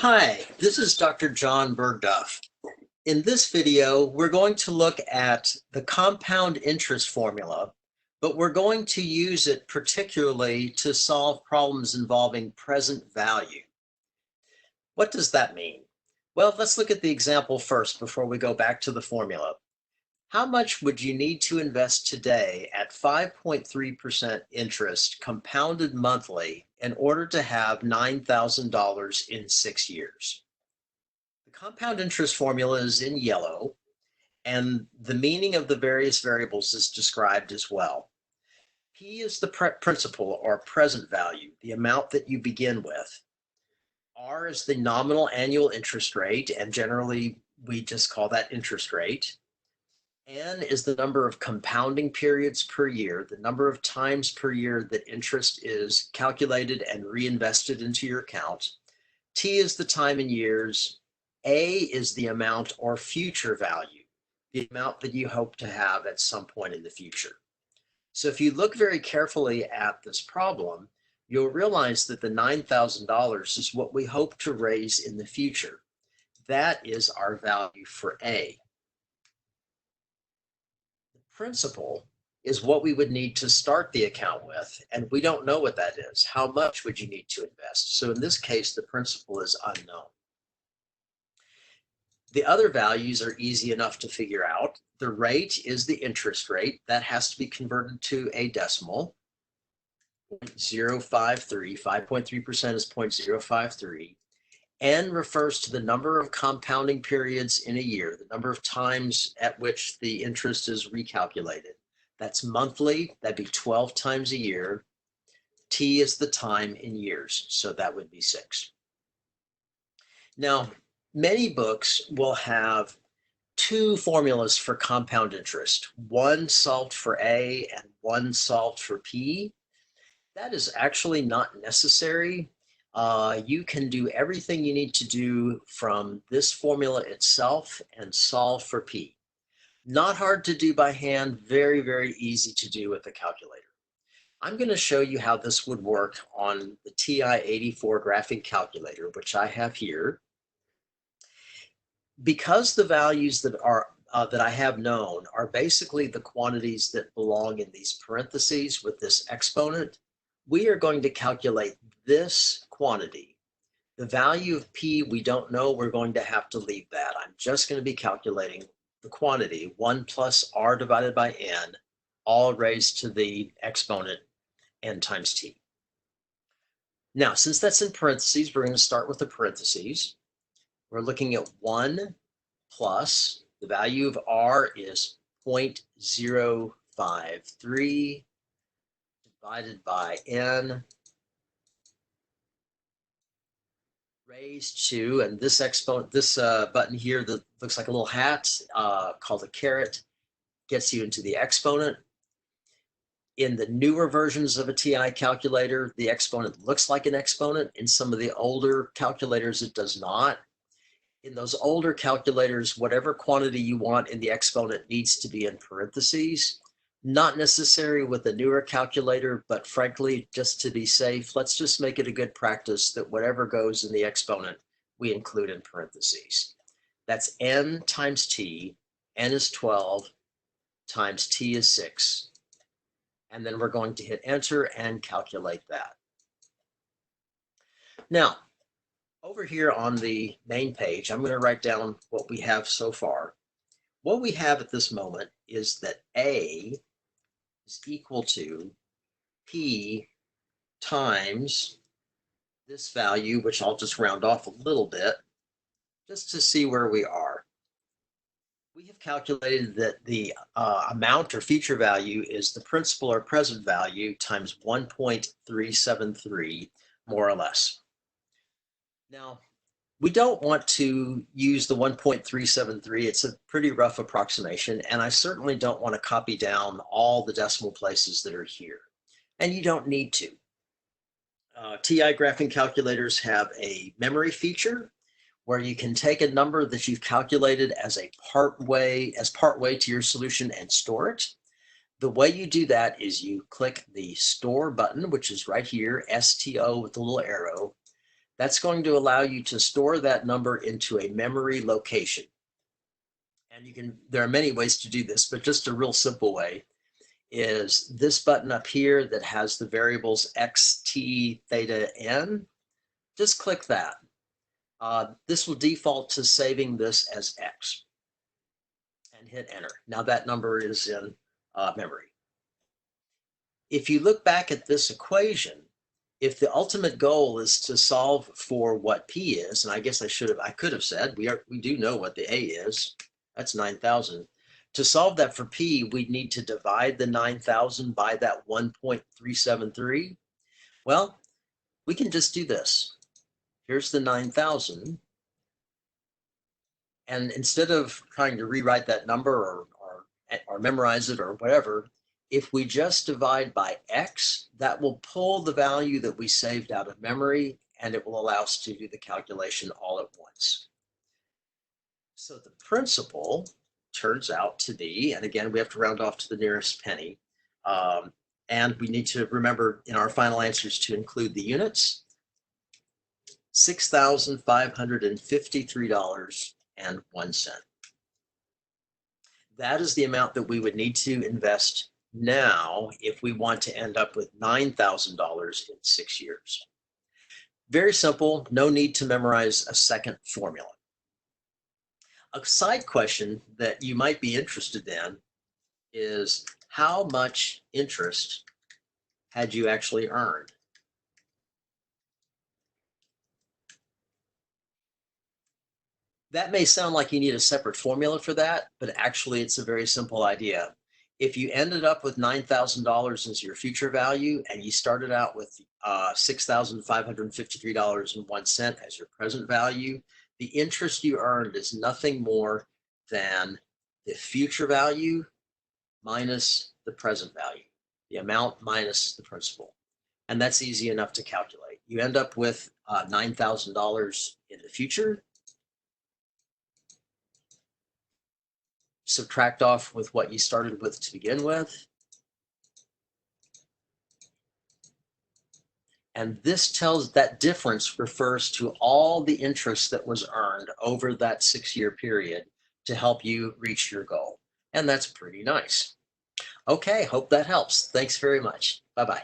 Hi, this is Dr. John Bergduff. In this video, we're going to look at the compound interest formula, but we're going to use it particularly to solve problems involving present value. What does that mean? Well, let's look at the example first before we go back to the formula. How much would you need to invest today at 5.3% interest compounded monthly in order to have $9,000 in 6 years? The compound interest formula is in yellow, and the meaning of the various variables is described as well. P is the principal or present value, the amount that you begin with. R is the nominal annual interest rate, and generally we just call that interest rate. N is the number of compounding periods per year, the number of times per year that interest is calculated and reinvested into your account. T is the time in years. A is the amount or future value, the amount that you hope to have at some point in the future. So if you look very carefully at this problem, you'll realize that the $9,000 is what we hope to raise in the future. That is our value for A. Principal is what we would need to start the account with, and we don't know what that is. How much would you need to invest? So in this case, the principal is unknown. The other values are easy enough to figure out. The rate is the interest rate. That has to be converted to a decimal. 0.053, 5.3% is 0.053. N refers to the number of compounding periods in a year, the number of times at which the interest is recalculated. That's monthly, that'd be 12 times a year. T is the time in years, so that would be 6. Now, many books will have two formulas for compound interest, one solved for A and one solved for P. That is actually not necessary. You can do everything you need to do from this formula itself and solve for P. Not hard to do by hand, very, very easy to do with a calculator. I'm going to show you how this would work on the TI-84 graphing calculator, which I have here. Because the values that I have known are basically the quantities that belong in these parentheses with this exponent, we are going to calculate this quantity. The value of P we don't know, we're going to have to leave that. I'm just going to be calculating the quantity, 1 plus R divided by N, all raised to the exponent N times T. Now, since that's in parentheses, we're going to start with the parentheses. We're looking at 1 plus, the value of R is 0.053 divided by N raised to, and this exponent, this button here that looks like a little hat called a caret, gets you into the exponent. In the newer versions of a TI calculator, the exponent looks like an exponent. In some of the older calculators, it does not. In those older calculators, whatever quantity you want in the exponent needs to be in parentheses. Not necessary with the newer calculator, but frankly, just to be safe, let's just make it a good practice that whatever goes in the exponent, we include in parentheses. That's N times T. N is 12 times T is 6. And then we're going to hit enter and calculate that. Now, over here on the main page, I'm going to write down what we have so far. What we have at this moment is that A is equal to P times this value, which I'll just round off a little bit, just to see where we are. We have calculated that the amount or future value is the principal or present value times 1.373, more or less. Now, we don't want to use the 1.373. It's a pretty rough approximation, and I certainly don't want to copy down all the decimal places that are here. And you don't need to. TI graphing calculators have a memory feature where you can take a number that you've calculated as part way to your solution and store it. The way you do that is you click the store button, which is right here, STO with the little arrow. That's going to allow you to store that number into a memory location. And there are many ways to do this, but just a real simple way is this button up here that has the variables x, t, theta, n. Just click that. This will default to saving this as x and hit enter. Now that number is in memory. If you look back at this equation, if the ultimate goal is to solve for what p is, and I guess I could have said we do know what the a is. That's 9,000. To solve that for p, we'd need to divide the 9,000 by that 1.373. Well, we can just do this. Here's the 9,000. And instead of trying to rewrite that number or memorize it or whatever, if we just divide by x, that will pull the value that we saved out of memory, and it will allow us to do the calculation all at once. So the principal turns out to be, and again, we have to round off to the nearest penny, and we need to remember in our final answers to include the units, $6,553.01. That is the amount that we would need to invest now if we want to end up with $9,000 in 6 years. Very simple, no need to memorize a second formula. A side question that you might be interested in is how much interest had you actually earned? That may sound like you need a separate formula for that, but actually it's a very simple idea. If you ended up with $9,000 as your future value and you started out with $6,553.01 as your present value, the interest you earned is nothing more than the future value minus the present value, the amount minus the principal. And that's easy enough to calculate. You end up with $9,000 in the future. Subtract off with what you started with to begin with. And this tells that difference refers to all the interest that was earned over that 6-year period to help you reach your goal. And that's pretty nice. Okay, hope that helps. Thanks very much. Bye-bye.